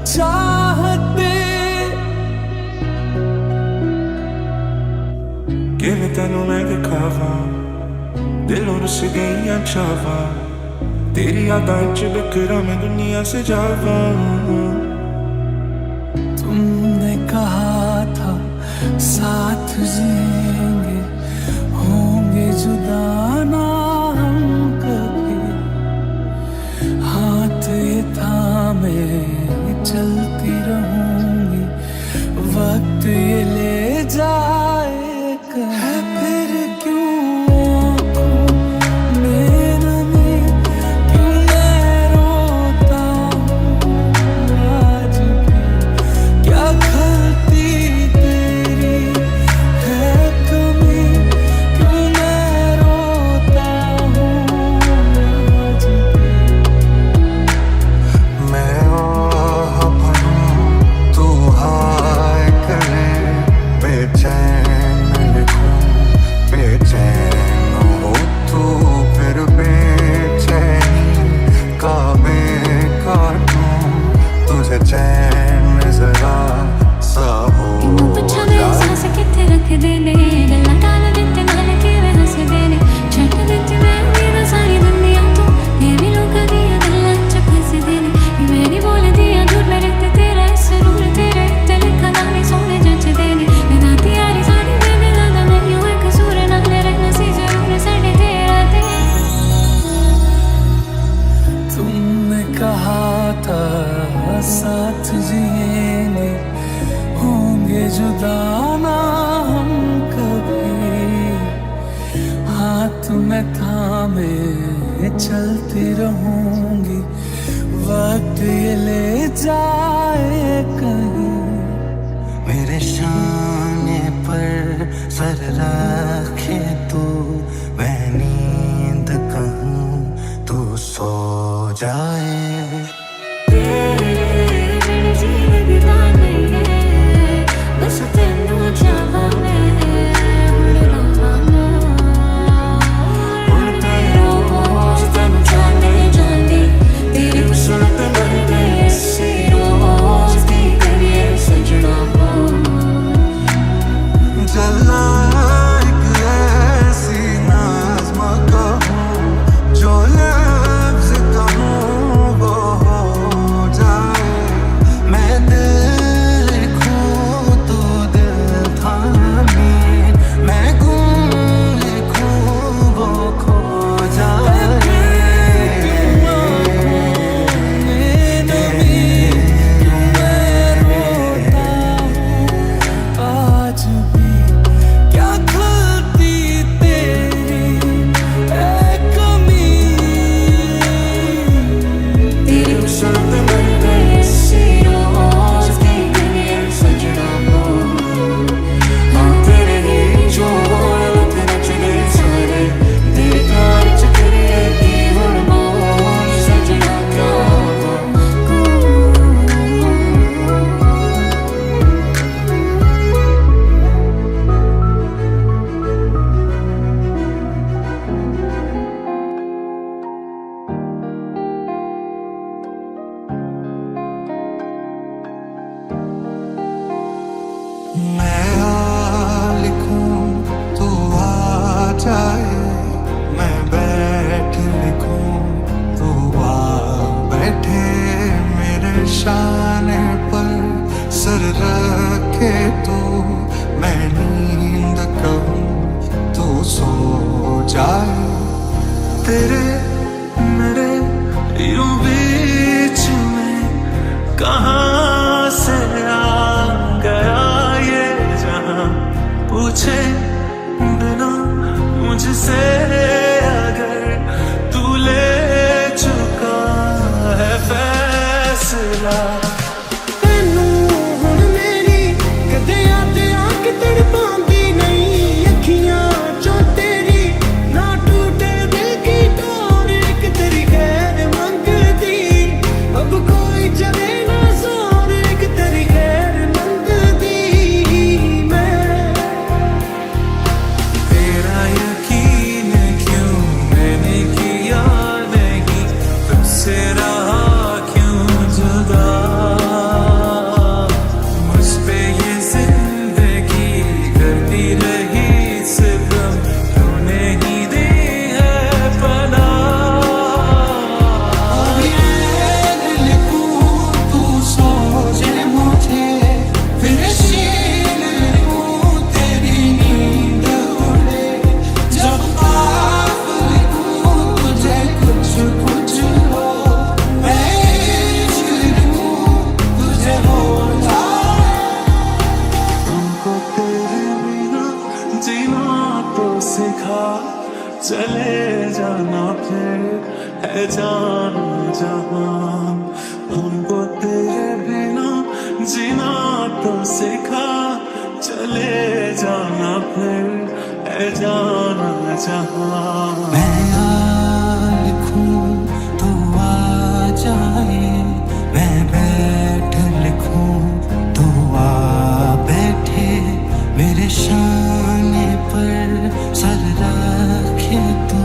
चाहते किवें तैनू मैं दिखावा दिलों रुस गई चावा तेरी यादां च बिखरा मैं दुनिया से जावा। तुमने कहा था साथ जिएंगे होंगे जुदा ना हम कभी, हाथ ये थामे चलती रहूंगी वक्त ये ले जाए कहीं। फिर क्यों आँखों में नमी, क्यों मैं रोता हूँ आज भी, क्या खलती तेरी है कमी, क्यों मैं रोता हूँ आज भी। मैं आह भरूं तू हाय करे, बेचैन लिखूं बेचैन हो तू, फिर बेचैनी का काटूं तुझे चैन जरा सा हो पुछा मैं सांस किथे रख देने, गल्लां टाल दित्ते नाल किवें हस देने, छट दित्ती मैं मेरा सारी दुनिया तू, ये भी लोकां दियां गल्लां च फस देने, मैं नहीं बोलदी झूठ मैं रखते तेरा इस रूर तेरे ते लिखा नाम सोने जच देने, मैं राती यारी सारी मैंने दादा मैनू एक कसूर नाल रहना सी जरूर साडे तेरा ते। तुमने कहा था साथ जिएंगे होंगे जुदा ना हम कभी, हाथ में थामे चलती रहूंगी वक्त ये ले जाए कहीं। मेरे शाने पर सर रखे तू, मैं नींद कहूँ तू सो जाए। मेरे जीवन दीवाने बस तेनू चाहां मैं हुण रहां हुण तेरे रोज़ तैनू जाने जांदी, तेरी सुनत मर गई इसी रोज़ की करिए सजना जलना एक ऐसी नाज़्म कहूँ जो लफ्ज़ कहूँ वो हो जाए, मैं दिल लिखूँ तो दिल थामे, मैं गुम लिखूँ वो खो जाए। आज भी क्या खलती तेरी है कमी, तेरी सुनत मर गई इसी रोज़ की करिए सजना हाँ तेरे ही जोड़ लग नचदे सारे, तेरे प्यार च करिए की हुण मोर सजना क्या मैं आ लिखूं तू आ जाए, मैं बैठ लिखूं तू आ बैठे, मेरे शाने पर सर रखे तू, मैं नींद कहूँ तू सो जाए। तेरे मेरे यूं बीच में कहाँ से आ गया ये जहां, पूछे बिना मुझसे अगर तू ले चुका है फैसला। तैनू हुण मेरी चले जाना फिर है जाना जहां हमको तेरे बिना जीना तो सिखा चले जाना फिर है जाना जहां मैं आ लिखूं तो आ जाए, मैं बैठ लिखूं तो आ बैठे, मेरे शाने पर सर रखे तू,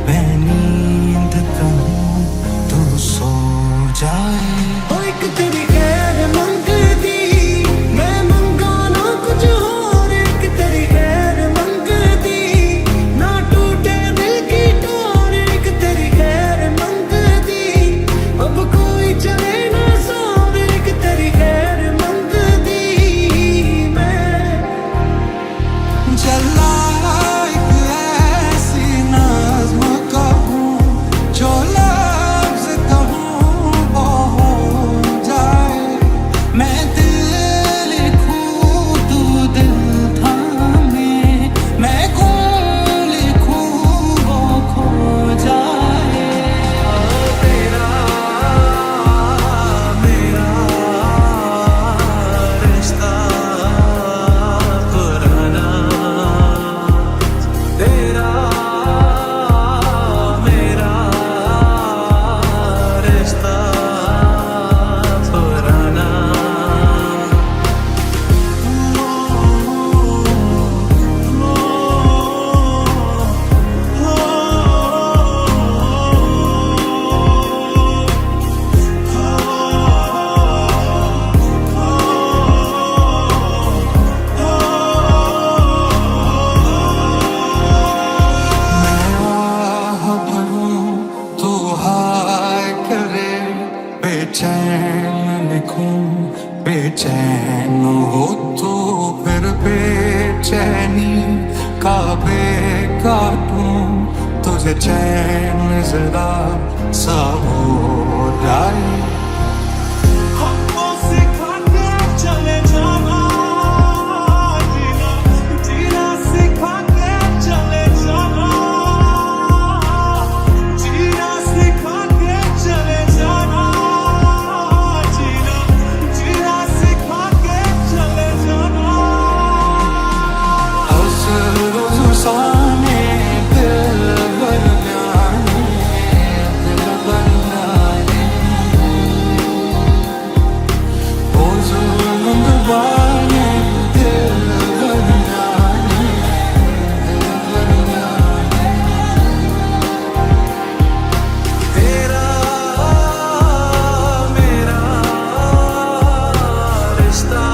मैं नींद कहूं तो सो जाए। ओ एक तेरी खैर मंगदी, मैं मंगा ना कुछ और, एक तेरी खैर मंगदी, ना टूटे दिल की डोर, एक तेरी खैर मंगदी, अब कोई चले ना साथ, एक तेरी खैर मंगदी। मैं चला एक ऐसी नज़्म कहूं, जो लफ्ज़ कहूं वो हो जाए, मैं दिल लिखूं तू दिल थामे, मैं कौन लिखूं वो खो जाए। तेरा मेरा रिश्ता पुराना, तेरा मेरा रिश्ता पुराना। तो हाय करे, बेचैन लिखूं बेचैन हो तो फिर बेचैनी का बे काटूं, तुझे चैन जरा सा हो जाए। हमको सिखा के चले जाना जीना, जीना सिखा के चले जाना, जीना सिखा के चले जाना, जीना जीना सिखा के चले जाना। हर रोज साने दिल भर जाने, दिल भर जाने, ओ जुल्म दबाने, दिल भर जाने, दिल भर जाने। तेरा मेरा रिश्ता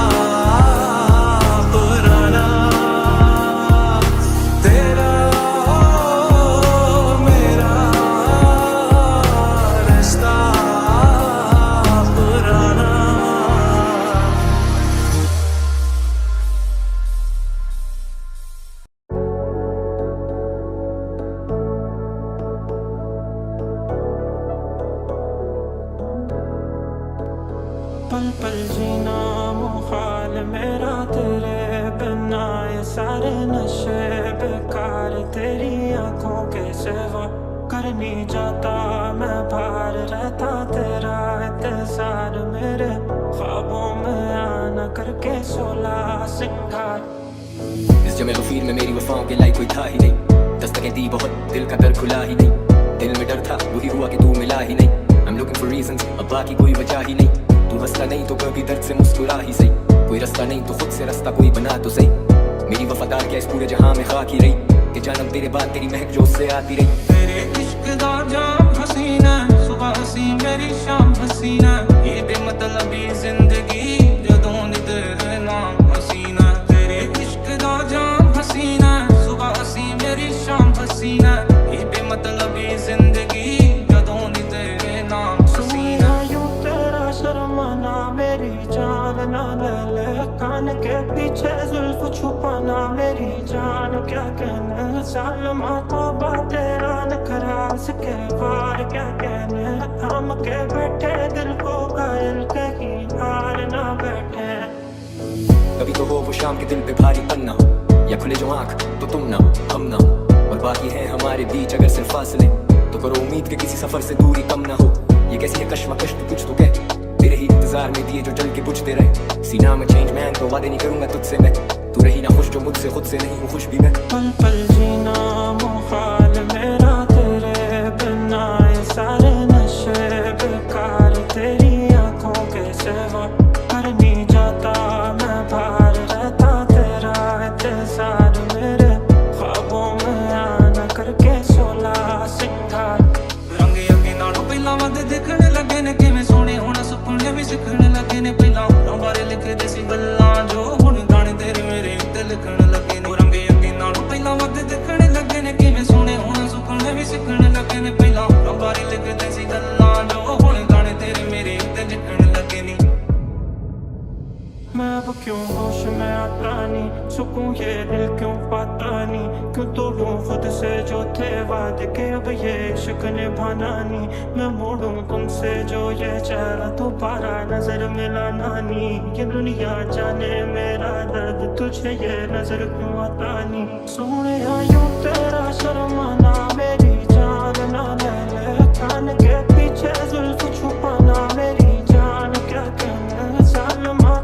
पुराना, तेरा मेरा रिश्ता पुराना। पल पल जीना मुहाल मेरा तेरे बिना, ये सारे नशे बेकार तेरी आंखों के सिवा, कर नहीं जाता मैं बाहर रहता तेरा इंतजार, मेरे ख्वाबों में आना करके 16 सिंगार। इस जमे गफीर में मेरी वफाओं के लायक कोई था ही नहीं, दस्तकें दी बहुत दिल का दर खुला ही नहीं, दिल में डर था वही हुआ कि तू मिला ही नहीं। I'm looking for reasons, अब बाकी कोई वजह ही नहीं, तू हंसता नहीं तो कभी दर्द से मुस्कुरा ही सही, कोई रास्ता नहीं तो खुद से रास्ता कोई बना तो सही। मेरी वफादार क्या इस पूरे जहां में खाक ही रही, कि जानम तेरे बाद तेरी महक जो उससे आती रही। तेरे इश्क दा जाम हसीना, सुबह हसी मेरी शाम हसीना, ये बेमतलबी जिंदगी जदों नी तेरे नाम हसीना। तेरे इश्क दा जाम हसीना, सुबह हसी मेरी शाम हसीना, ये बेमतलबी जिंदगी जदों नी तेरे नाम हसीना। यूं तेरा शर्माना मेरी जान ना ले, कान के पीछे जुल्फ छुपाना मेरी जान, क्या कहने सालमा तो तेरा नखरास के वार, क्या कहने हम के बैठे दिल को घायल कहीं हार ना बैठे। कभी तो हो वो शाम के दिल पे भारी पन्ना हो, या खुले जो आंख तो तुम ना हो हम ना हो, और और बाकी है हमारे बीच अगर सिर्फ फासले, तो करो उम्मीद के किसी सफर से दूरी कम ना हो। ये कैसी है कश्मकश तो कुछ तो कह, तेरे ही इंतजार में दिए जो जल के बुझते रहे। सीना में चेंज मैन तो वादे नहीं करूंगा तुझसे मैं, तू रही ना खुश जो मुझसे खुद से नहीं हूँ खुश भी मैं। पल पल जीना मुहाल मेरा तेरे बिना, ये सारे नशे बेकार तेरी आंखों के सिवा। कर नहीं जाता मैं बाहर रहता तेरा इंतजार, मेरे ख्वाबों में आना करके 16 सिंगार। रंग अगे नालों पहला वध दिखने लगे ने, किवें सोहणे होना सुपने भी सिखण लगे ने। पहला उन्हां बारे लिखदे सी गल्लां जो हुण गाने तेरे मेरे उत्ते लिखण लगे ने। रंग अगे नालों पहला वध दिखने लगे ने, किवें सोहणे होना सुपने भी सिखण लगे ने। पहला उन्हां बारे लिखदे सी गल्लां जो हुण गाने तेरे मेरे उत्ते लिखण लगे ने। मैं अब क्यों होश में आता नहीं, सुकून ये दिल क्यों पाता नहीं। क्यों तोड़ूं खुद से जो थे वादे के, अब ये इश्क निभाना नहीं। मैं मोड़ूं तुमसे जो ये चेहरा दोबारा नजर मिलाना नहीं। ये दुनिया जाने मेरा दर्द तुझे ये नजर क्यों आता नहीं। सोने यूं तेरा शर्माना मेरी जान ना ले ले, कान के पीछे जुल्फ छुपाना मेरी जान क्या कहना। सालमा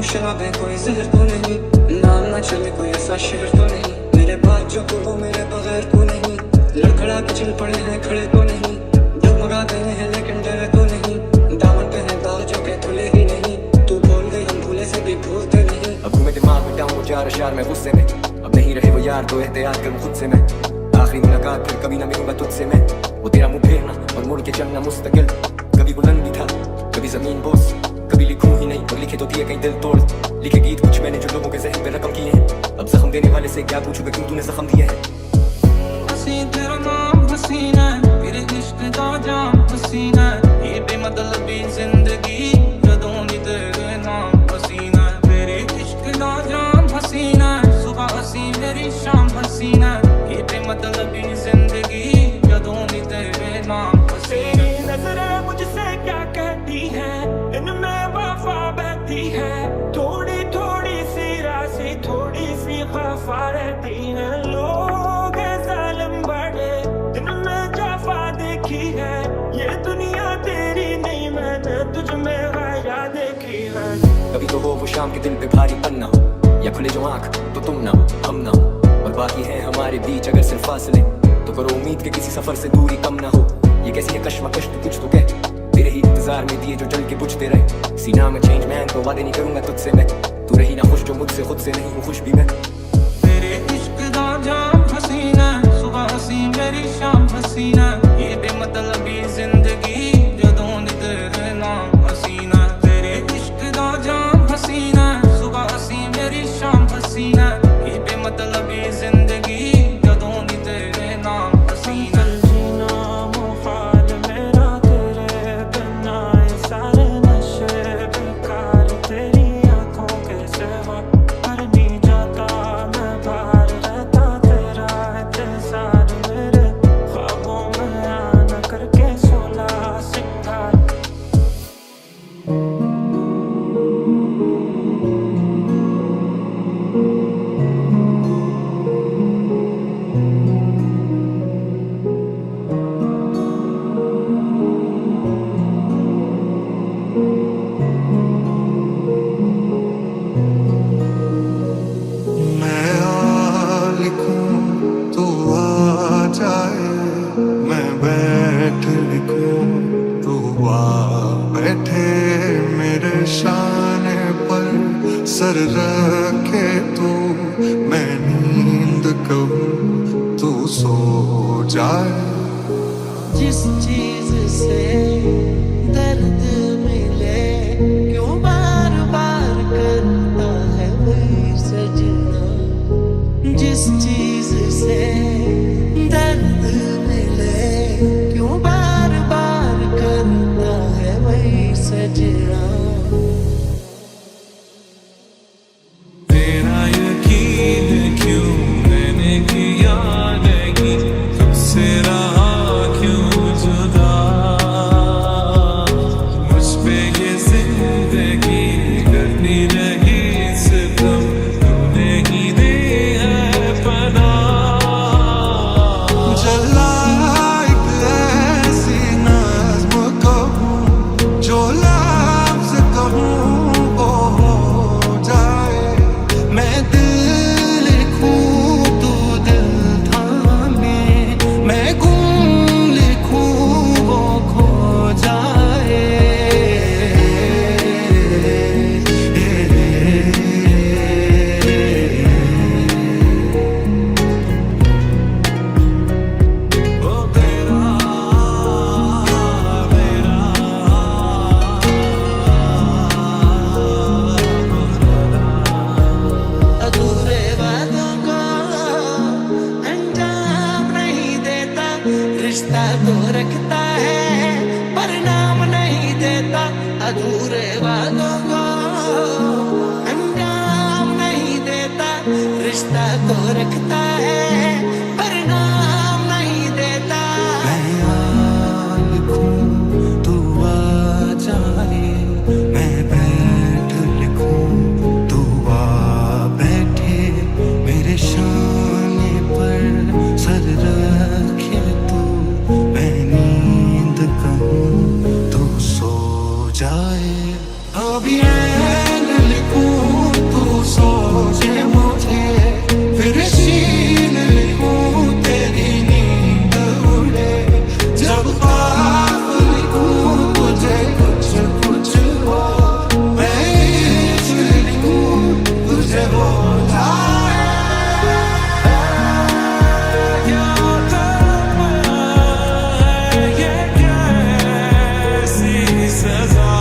शराबें कोई जहर तो नहीं, नाम ना चले कोई ऐसा शहर तो नहीं। मेरे बाद जो को वो मेरे बगैर को नहीं, लड़खड़ा के चल पड़े हैं खड़े तो नहीं। डगमगा गए हैं लेकिन डरे तो नहीं, दामन पे है दाग जो के धुले ही नहीं। तू बोल गई हम भूले से भी भूलते नहीं। अब घूमे दिमाग में टाऊं चार अशार में गुस्से में, अब नहीं रहे वो यार तो एहतियात करूं खुद से मैं। आखिरी मुलाकात फिर कभी ना मिलूंगा तुझसे मैं, वो तेरा मुंह फेरना और मुड़ के चलना मुस्तकिल। कभी बुलंद भी था कभी जमीन बोस, कभी लिखूं ही नहीं और लिखे तो दिए कहीं दिल तोड़। लिखे गीत कुछ मैंने जो लोगों के ज़हन पे रकम किए हैं, अब जख्म देने वाले से क्या पूछूंगा क्यों तूने जख्म दिए हैं। हसी तेरा नाम हसीना है, तेरे इश्क दा जाम हसीना है। ये बेमतलबी जिंदगी जदों दी तेरे नाम हसीना है। तेरे इश्क दा जाम हसीना है, सुबह हसी मेरी शाम हसीना है। ये बेमतलबी जिंदगी जदों दी तेरे नाम हसीना है। नजरें मुझसे क्या कहती है, इनमें वफा बहती है। थोड़ी थोड़ी सी राशि थोड़ी सी खफा रहती है। लोग जालिम बड़े इनमें जाफा देखी है। ये दुनिया तेरी नहीं मैंने तुझ में गया देखी है। कभी तो हो वो शाम के दिल पे भारी पन्ना हो, या खुले जो आँख तो तुम ना हो हम ना हो। और बाकी है हमारे बीच अगर सिर्फ फासले, तो करो उम्मीद के किसी सफर से दूरी कम ना हो। ये कैसी है कश्मकश तो कुछ तो कह, तेरे ही इंतजार में दिए जो जल के बुझते रहे। सीना में चेंज मैन तो वादे नहीं करूंगा तुझसे मैं, तू रही ना खुश जो मुझसे खुद से नहीं हूँ खुश भी मैं। तेरे इश्क दा जाम हसीना है, सुबह हसी मेरी शाम हसीना है। ये बेमतलबी जिंदगी जदों दी तेरे नाम हसीना है। तेरे इश्क दा जाम हसीना है, सुबह हसी मेरी शाम हसीना है। ये बेमतलबी जिंदगी जदों दी तेरे नाम हसीना है। सर रखे तू मैं नींद कहूँ तू सो जाए। जिस चीज से दर्द मिले क्यों बार बार करता है वही सजना। जिस चीज से दर्द मिले क्यों बार बार करता है वही सजना। तेरा यकीन क्यों मैंने किया नहीं, तुझसे रहा क्यों जुदा। रिश्ता तो रखता है पर नाम नहीं देता अधूरे वादों को अंजाम नहीं देता रिश्ता तो रखता है पर नाम नहीं देता मैं आ लिखूं तू आ जाए मैं बैठ लिखूं तू आ बैठे मेरे शाने पर सर रखे तू मैं नींद कहूं तू सो जाए अभी ऐन लिखूं तू सोचे मुझे फिर शीन लिखूं तेरी नींद उड़े जब ख्वाब लिखूं तुझे कुछ कुछ हो मैं इश्क लिखूं तुझे हो जाए ये कैसी सजा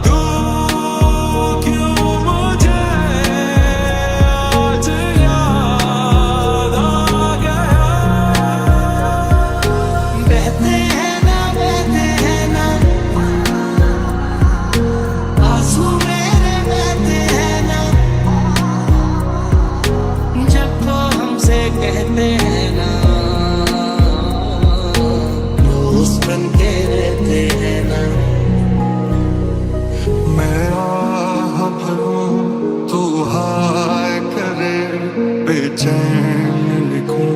तू क्यों मुझे आज याद आ गया बहते हैं ना आंसू मेरे बहते हैं ना जब तो हमसे कहते हैं ना दोस्त बन के रहते हैं ना मैं आह भरूं तू हाय करे बेचैन लिखूं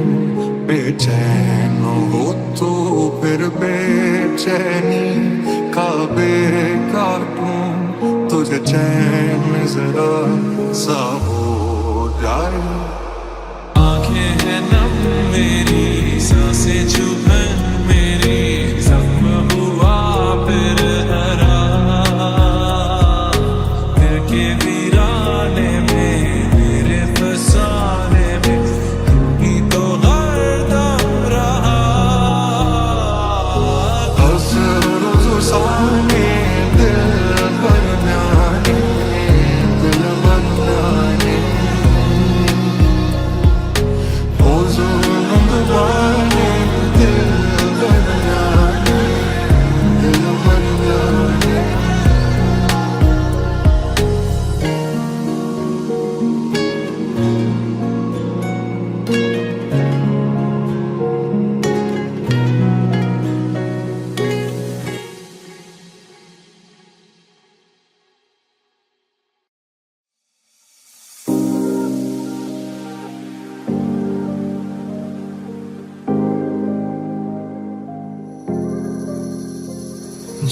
बेचैन हो तो फिर बेचैनी का बे काटूं तुझे चैन जरा सा हो जाए आंखें हैं नम मेरी सांसें चुप हैं मेरी जख्म हुआ फिर हरा दिल के वीराने में मेरे फसाने में तू ही तो हरदम रहा हसने दिल बनाने दिल बनाने ओ जुल्म दबाने दिल बनाने दिल बनाने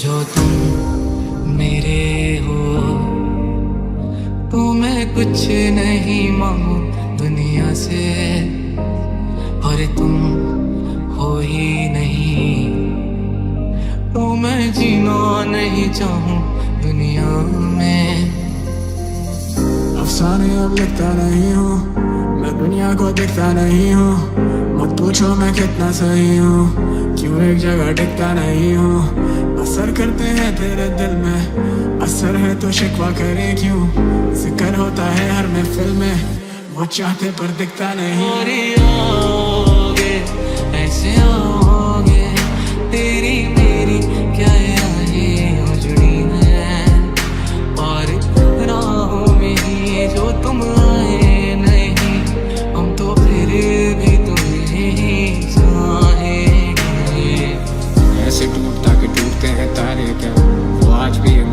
जो तुम मेरे हो तो मैं कुछ नहीं मांगू दुनिया से और तुम हो ही नहीं तो मैं जीना नहीं चाहूँ दुनिया में अफसाने अब लिखता नहीं हूँ मैं दुनिया को दिखता नहीं हूँ मत पूछो मैं कितना सही हूँ क्यों एक जगह टिकता नहीं हूँ असर करते हैं तेरे दिल में असर है तो शिकवा करे क्यों जिक्र होता है हर महफिल में वो चाहते पर दिखता नहीं और आओगे ऐसे आओगे तेरी मेरी क्या राहें उजड़ी हैं और राहों में ही जो तुम आए नहीं हम तो फिर भी तुम्हें ही चाहेंगे ऐसे टूटता के टूटते हैं तारे क्या वो आज भी है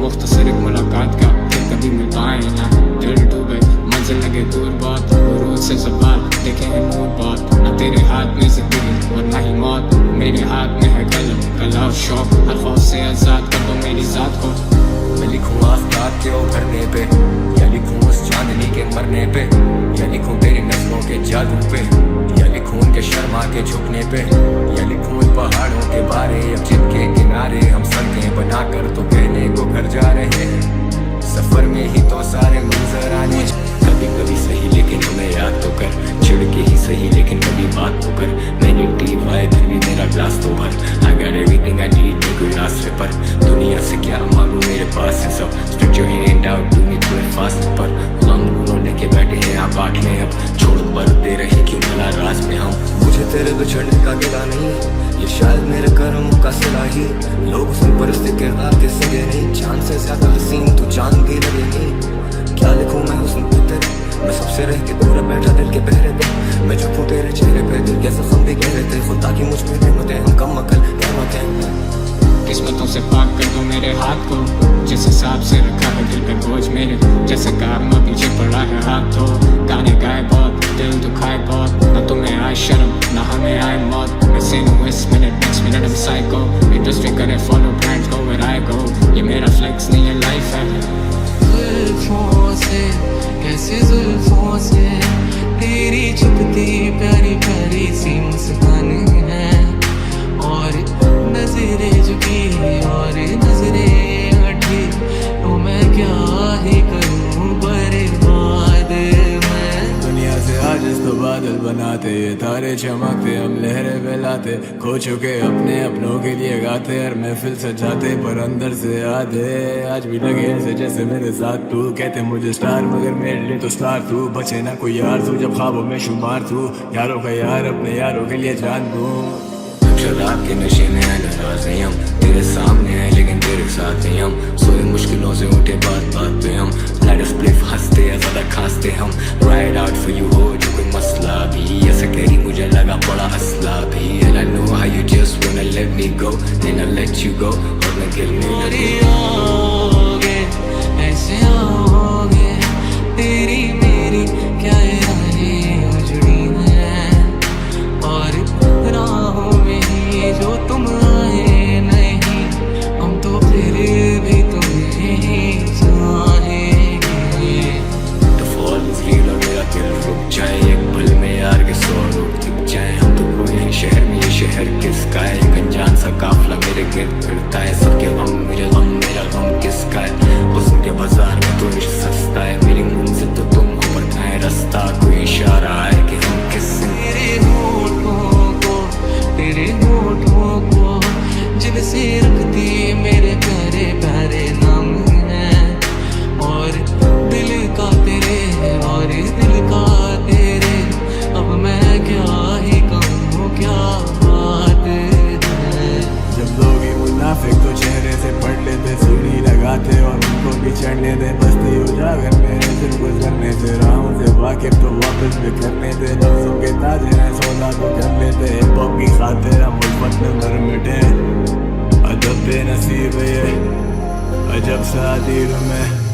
मुख्तसर एक मुलाकात का फिर कभी मिल पाए ना दिल डूबे मंजिल लगे दूर बहुत रोज से सवाल देखे हैं नूर बहुत ना तेरे हाथ में जिंदगी और ना ही मौत मेरे हाथ में है कलम कला और शौक हर खौफ से आजाद कर दो मेरी जात को मैं लिखूं आफताब के उभरने पे या लिखूं उस चांदनी के मरने पे या लिखूं तेरी नस्लों के जादू पे या लिखूं उनके शर्मा के झुकने पे या लिखूं उन पहाड़ों के बारे अब जिनके किनारे हम सड़कें बनाकर तो कहने को घर जा रहे हैं सफर में ही तो सारे मंजर आने कभी कभी सही लेकिन हमें याद तो कर छिड़ के ही सही लेकिन कभी बात तो कर मैंने टीम आए फिर भी मेरा ग्लास तो भर I got everything I need नहीं कोई रास्ते पर दुनिया से क्या मांगू मेरे पास है सब stretch your hand out do me to it fast पर लंग उन्होंने के बैठे हैं आप बांट लें अब छोड़ पर दे रहे क्यों भला राज में हम मुझे तेरे बिछड़ने का गिला नहीं, ये शायद मेरे कर्मों का सिला ही। लोग उस परिस्थिति के किरदार के सगे नहीं, जान से ज्यादा हसीन तू जान भी लगे नहीं। क्या लिखूं मैं हुस्न पे तेरे, मैं सबसे रह के दूर बैठा दिल के पहरे पे। मैं झुकूं तेरे चेहरे पे, दिल के जख्म भी गहरे थे। खुदा की मुझ में हिम्मत है, हम कम अकल क्या बात है। किस्मतों से पाक कर दो मेरे हाथ को, जिस हिसाब से रखा है दिल पे बोझ मेरे, जैसे कारना पीछे पड़ा है हाथ तो। गाने गाए बहुत, दिल दुखाए बहुत, ना तुम्हें आए शर्म ना हमें आए मौत। मैं सीनू इस मिनट नेक्स्ट मिनट हम साइको, इंडस्ट्री करे follow brands go where I go. ये मेरा फ्लेक्स नहीं है लाइफ है। जुल्फों से कैसे जुल्फों से तेरी छुपती प्यारी प्यारी सी मुस्कान है, और नजरें झुकी और नजरें हटी, तो मैं क्या ही करूं बर्बाद मैं। दुनिया से आज तो बादल बनाते, ये तारे चमकते हम लहरें फैलाते। खो चुके अपने अपनों के लिए गाते, हर महफिल सजाते पर अंदर से आधे। आज भी लगे ऐसे जैसे मेरे साथ तू, कहते मुझे स्टार मगर मेरे लिए तो स्टार तू। बचे ना कोई यार तू जब ख्वाबों में शुमार तू, यारों का यार अपने यारों के लिए जान दूं। शराब के नशे में है नाराज नहीं हम, तेरे सामने है लेकिन तेरे साथ नहीं हम। सोए मुश्किलों से उठे बात बात पे हम, लाइट स्प्लिफ हंसते या ज्यादा खांसते हम। राइड आउट फॉर यू हो जो कोई मसला भी, ऐसे करी मुझे लगा बड़ा असला भी। And I know how you just wanna let me go, then I let you go, और मैं गिरने आओगे ऐसे आओगे, तेरी मेरी क्या राहें उजड़ी हैं, और राहों में ही जो तुम आए नहीं, हम तो फिर भी तुम्हें ही चाहेंगे। तो फॉल इज रियल और मेरा दिल रुक जाए एक पल में यार के 100 लोग दिख जाए। हम तो कोई हैं शहर में, ये शहर किसका है? एक अनजान सा काफिला मेरे गिर्द फिरता है, सबके गम मेरे गम, मेरा गम किसका है? हुस्न के बाजार में तो इश्क सस्ता है, मेरी मंजिल तो तुम हो पर कहाँ रास्ता? कोई इशारा है कि हम किस तेरे होठों को जिनसे रखती मेरे प्यारे प्यारे नाम है, और दिल का तेरे और दिल का तेरे, अब मैं क्या ही कहूँ क्या बात है। जब लोग ही मुनाफिक तो चेहरे से पढ़ लेते, सीढ़ी लगाते और उनको भी चढ़ने दे। बस्ती उजागर मेरे सिर गुजरने से, राहों से वाकिफ तो वापस भी करने दे। लफ्ज़ों के ताजे हैं सौदा तो कर लेते, हिप-हॉप की खातिर हम उल्फत में मर मिटे। अजब बेनसीब है ये, अजब सा दिल में